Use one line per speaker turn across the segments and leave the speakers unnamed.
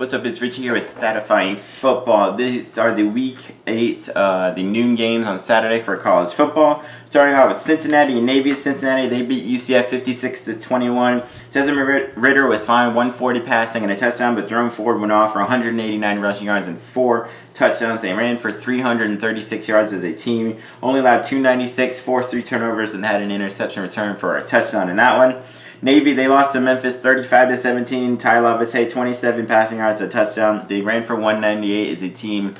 What's up, it's Richie here with Statifying Football. These are the Week 8, the noon games on Saturday for college football. Starting out with Cincinnati and Navy. Cincinnati, they beat UCF 56-21. Desmond Ridder was fine, 140 passing and a touchdown, but Jerome Ford went off for 189 rushing yards and 4 touchdowns. They ran for 336 yards as a team. Only allowed 296, forced 3 turnovers, and had an interception return for a touchdown in that one. Navy, they lost to Memphis 35-17. Ty Lavate, 27 passing yards, a touchdown. They ran for 198 as a team.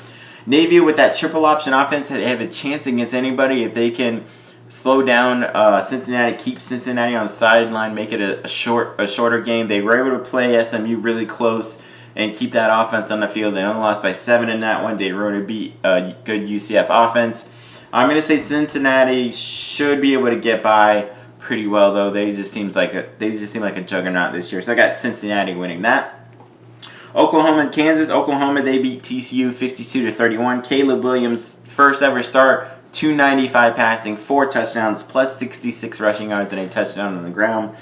Navy, with that triple option offense, they have a chance against anybody if they can slow down Cincinnati, keep Cincinnati on the sideline, make it a shorter game. They were able to play SMU really close and keep that offense on the field. They only lost by 7 in that one. They were able to beat a good UCF offense. I'm going to say Cincinnati should be able to get by pretty well, though. They just seem like a juggernaut this year. So I got Cincinnati winning that. Oklahoma and Kansas. Oklahoma, they beat TCU 52-31. Caleb Williams' first ever start, 295 passing, 4 touchdowns, plus 66 rushing yards and a touchdown on the ground.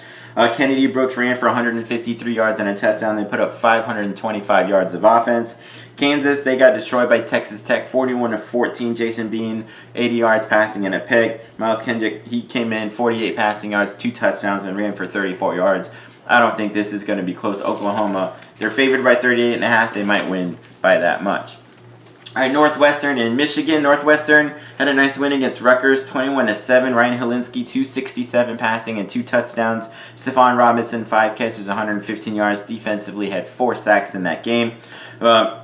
Kennedy Brooks ran for 153 yards and a touchdown. They put up 525 yards of offense. Kansas, they got destroyed by Texas Tech 41-14. Jason Bean, 80 yards passing and a pick. Miles Kendrick, he came in 48 passing yards, 2 touchdowns, and ran for 34 yards. I don't think this is going to be close. Oklahoma, they're favored by 38.5. They might win by that much. All right, Northwestern and Michigan. Northwestern had a nice win against Rutgers, 21-7. Ryan Helinski, 267 passing and 2 touchdowns. Stephon Robinson, 5 catches, 115 yards. Defensively, had 4 sacks in that game.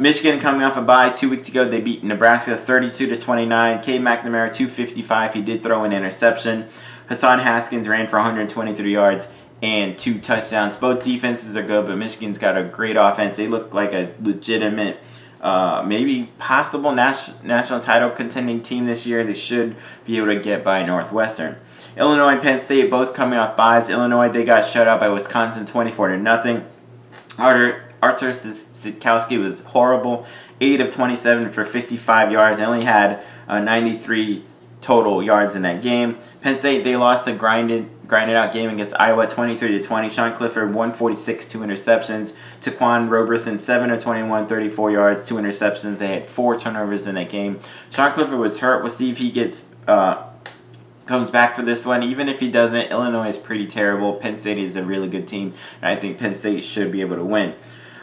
Michigan coming off a bye 2 weeks ago. They beat Nebraska 32-29. Cade McNamara, 255. He did throw an interception. Hassan Haskins ran for 123 yards and 2 touchdowns. Both defenses are good, but Michigan's got a great offense. They look like a legitimate maybe possible national title contending team this year. They should be able to get by Northwestern. Illinois and Penn State both coming off byes. Illinois, they got shut out by Wisconsin 24-0. Artur Sitkowski was horrible. 8 of 27 for 55 yards. They only had 93 total yards in that game. Penn State, they lost a grinded out game against Iowa 23-20. Sean Clifford 146, 2 interceptions. Taquan Roberson 7 of 21, 34 yards, 2 interceptions. They had 4 turnovers in that game. Sean Clifford was hurt. We'll see if he comes back for this one. Even if he doesn't, Illinois is pretty terrible. Penn State is a really good team, and I think Penn State should be able to win.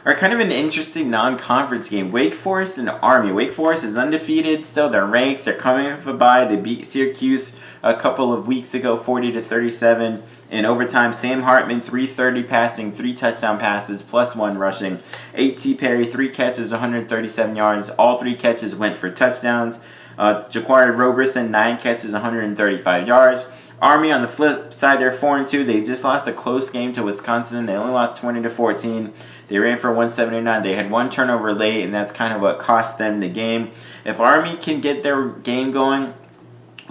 Are kind of an interesting non-conference game. Wake Forest and Army. Wake Forest is undefeated still. They're ranked. They're coming off a bye. They beat Syracuse a couple of weeks ago, 40-37. In overtime, Sam Hartman, 330 passing, 3 touchdown passes, plus 1 rushing. A.T. Perry, 3 catches, 137 yards. All 3 catches went for touchdowns. Jaquari Roberson, 9 catches, 135 yards. Army, on the flip side, they're 4-2. They just lost a close game to Wisconsin. They only lost 20-14. They ran for 179. They had 1 turnover late, and that's kind of what cost them the game. If Army can get their game going,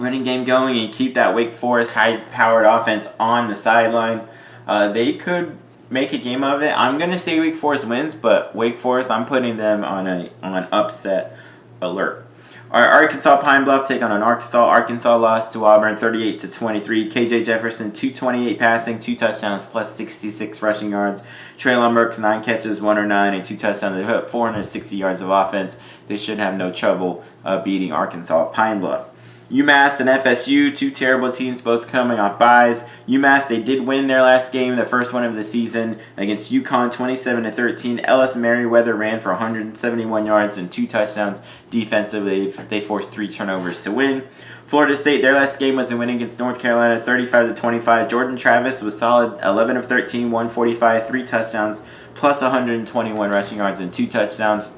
running game going, and keep that Wake Forest high-powered offense on the sideline, they could make a game of it. I'm going to say Wake Forest wins, but Wake Forest, I'm putting them on upset alert. Our Arkansas Pine Bluff take on Arkansas. Arkansas lost to Auburn 38-23. KJ Jefferson, 228 passing, 2 touchdowns, plus 66 rushing yards. Treylon Burks, 9 catches, 109, and 2 touchdowns. They put 460 yards of offense. They should have no trouble beating Arkansas Pine Bluff. UMass and FSU, 2 terrible teams, both coming off byes. UMass, they did win their last game, the first one of the season, against UConn, 27-13. Ellis Merriweather ran for 171 yards and 2 touchdowns. Defensively, they forced 3 turnovers to win. Florida State, their last game was a win against North Carolina, 35-25. Jordan Travis was solid, 11 of 13, 145, 3 touchdowns, plus 121 rushing yards and 2 touchdowns.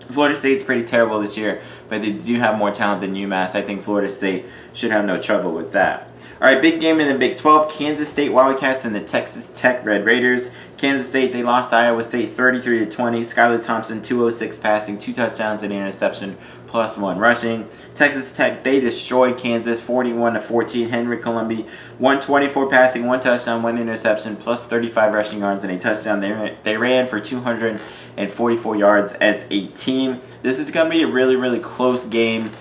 Florida State's pretty terrible this year, but they do have more talent than UMass. I think Florida State should have no trouble with that. All right, big game in the Big 12. Kansas State Wildcats and the Texas Tech Red Raiders. Kansas State, they lost to Iowa State 33-20. Skylar Thompson, 206 passing, 2 touchdowns and an interception, plus 1 rushing. Texas Tech, they destroyed Kansas 41-14. Henry Colombi, 124 passing, 1 touchdown, 1 interception, plus 35 rushing yards and a touchdown. They ran for 244 yards as a team. This is going to be a really, really close game.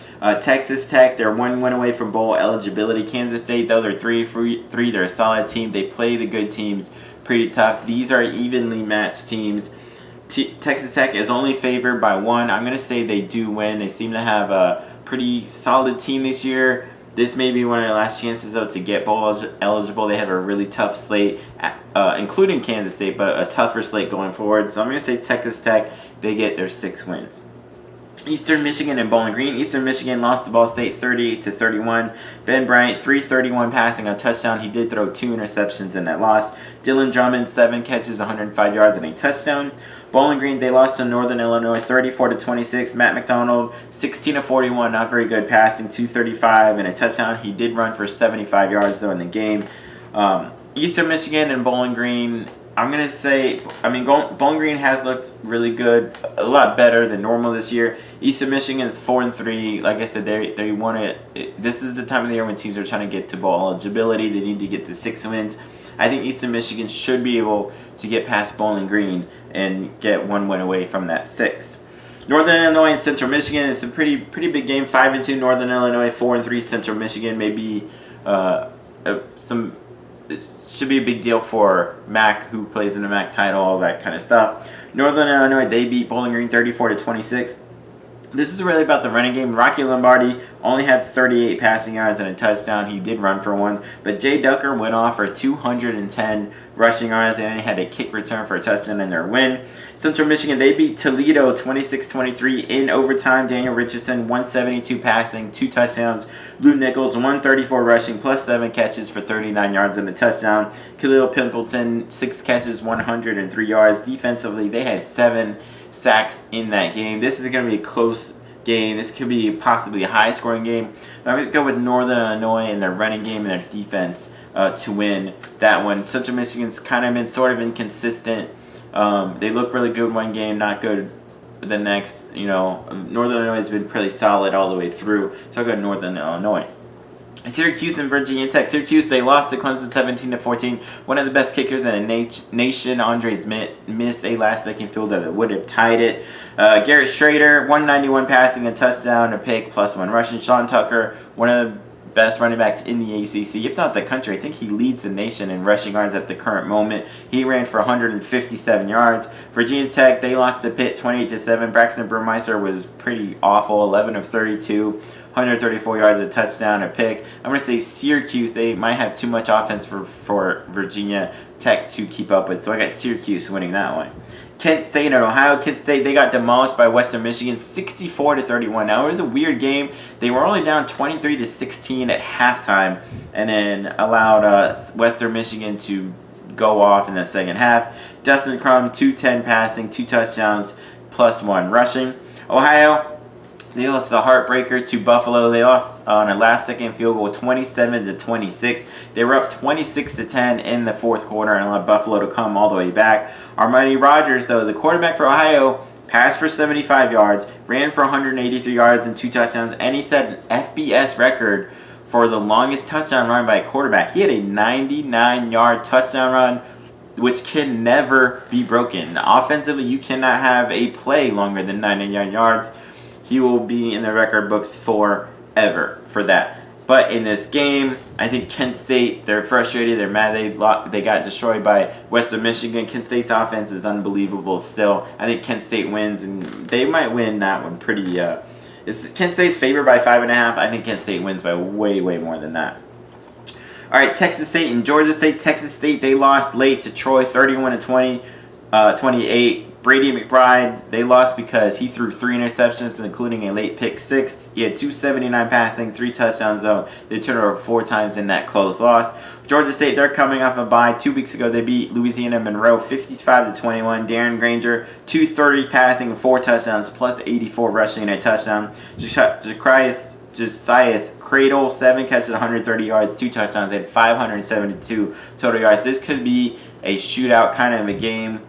Texas Tech, they're 1 win away from bowl eligibility. Kansas State, though, they're 3-3. They're a solid team. They play the good teams pretty tough. These are evenly matched teams. Texas Tech is only favored by 1. I'm going to say they do win. They seem to have a pretty solid team this year. This may be one of their last chances, though, to get bowl eligible. They have a really tough slate, including Kansas State, but a tougher slate going forward. So I'm going to say Texas Tech, they get their 6 wins. Eastern Michigan and Bowling Green. Eastern Michigan lost to Ball State 38-31. Ben Bryant, 331 passing, a touchdown. He did throw 2 interceptions in that loss. Dylan Drummond, 7 catches, 105 yards, and a touchdown. Bowling Green, they lost to Northern Illinois 34-26. Matt McDonald, 16-41, not very good passing, 235 and a touchdown. He did run for 75 yards, though, in the game. Eastern Michigan and Bowling Green, I'm going to say, Bowling Green has looked really good, a lot better than normal this year. Eastern Michigan is 4-3. Like I said, they want it. This is the time of the year when teams are trying to get to bowl eligibility. They need to get to 6 wins. I think Eastern Michigan should be able to get past Bowling Green and get 1 win away from that 6. Northern Illinois and Central Michigan is a pretty big game. 5-2 Northern Illinois, 4-3 Central Michigan. Maybe it should be a big deal for Mac, who plays in the Mac title, all that kind of stuff. Northern Illinois, they beat Bowling Green 34-26. This is really about the running game. Rocky Lombardi only had 38 passing yards and a touchdown. He did run for 1. But Jay Ducker went off for 210 rushing yards, and they had a kick return for a touchdown in their win. Central Michigan, they beat Toledo 26-23 in overtime. Daniel Richardson, 172 passing, 2 touchdowns. Lou Nichols, 134 rushing, plus 7 catches for 39 yards and a touchdown. Khalil Pimpleton, 6 catches, 103 yards. Defensively, they had 7 sacks in that game. This is going to be a close game. This could be possibly a high-scoring game. But I'm going to go with Northern Illinois and their running game and their defense to win that one. Central Michigan's kind of been sort of inconsistent. They look really good one game, not good the next. Northern Illinois has been pretty solid all the way through. So I'll go Northern Illinois. Syracuse and Virginia Tech. Syracuse, they lost to Clemson 17-14. One of the best kickers in the nation, Andre Smith, missed a last-second field goal that would have tied it. Garrett Schrader, 191 passing, a touchdown, a pick, plus 1 rushing. Sean Tucker, one of the best running backs in the ACC, if not the country. I think he leads the nation in rushing yards at the current moment. He ran for 157 yards. Virginia Tech, they lost to Pitt 28-7. Braxton Burmeister was pretty awful, 11 of 32, 134 yards, a touchdown, a pick. I'm going to say Syracuse, they might have too much offense for Virginia Tech to keep up with. So I got Syracuse winning that one. Kent State and Ohio. Kent State, they got demolished by Western Michigan 64-31. Now, it was a weird game. They were only down 23-16 at halftime and then allowed Western Michigan to go off in the second half. Dustin Crum, 210 passing, 2 touchdowns, plus 1 rushing. Ohio, they lost a heartbreaker to Buffalo. They lost on a last-second field goal, 27-26. They were up 26-10 in the fourth quarter and allowed Buffalo to come all the way back. Armani Rogers, though, the quarterback for Ohio, passed for 75 yards, ran for 183 yards and 2 touchdowns, and he set an FBS record for the longest touchdown run by a quarterback. He had a 99-yard touchdown run, which can never be broken. Offensively, you cannot have a play longer than 99 yards. He will be in the record books forever for that. But in this game, I think Kent State, they're frustrated. They're mad they got destroyed by Western Michigan. Kent State's offense is unbelievable still. I think Kent State wins, and they might win that one pretty. Kent State's favored by 5.5. I think Kent State wins by way more than that. All right, Texas State and Georgia State. Texas State, they lost late to Troy, 31-20, 28. Brady McBride, they lost because he threw 3 interceptions, including a late pick 6. He had 279 passing, 3 touchdowns, though. They turned over 4 times in that close loss. Georgia State, they're coming off a bye. 2 weeks ago, they beat Louisiana Monroe 55-21. Darren Granger, 230 passing and 4 touchdowns, plus 84 rushing and a touchdown. Josias Cradle, 7 catches, 130 yards, 2 touchdowns. They had 572 total yards. This could be a shootout kind of a game.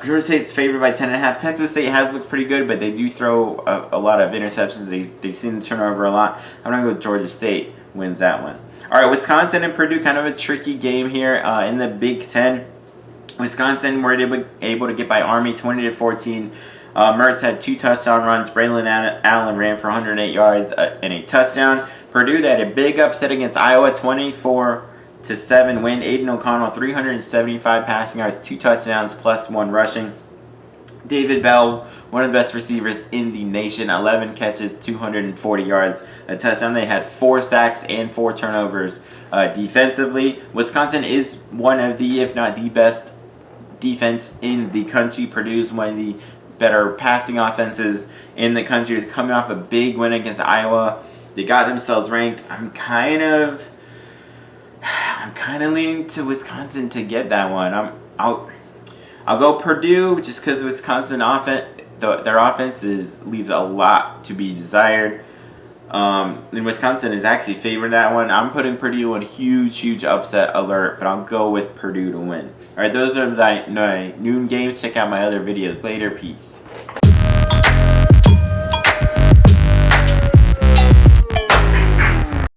Georgia State's favored by 10.5. Texas State has looked pretty good, but they do throw a lot of interceptions. They seem to turn over a lot. I'm going to go with Georgia State wins that one. All right, Wisconsin and Purdue, kind of a tricky game here in the Big Ten. Wisconsin were able to get by Army 20-14. Mertz had 2 touchdown runs. Braylon Allen ran for 108 yards and a touchdown. Purdue, they had a big upset against Iowa, 24-10. 7 win. Aiden O'Connell, 375 passing yards, 2 touchdowns, plus 1 rushing. David Bell, one of the best receivers in the nation, 11 catches, 240 yards, a touchdown. They had 4 sacks and 4 turnovers defensively. Wisconsin is one of the, if not the best defense in the country. Purdue's one of the better passing offenses in the country. They're coming off a big win against Iowa. They got themselves ranked. I'm kind of leaning to Wisconsin to get that one. I'll go Purdue just because Wisconsin offense, their offense leaves a lot to be desired. And Wisconsin is actually favored that one. I'm putting Purdue on huge upset alert, but I'll go with Purdue to win. All right, those are the noon games. Check out my other videos later. Peace.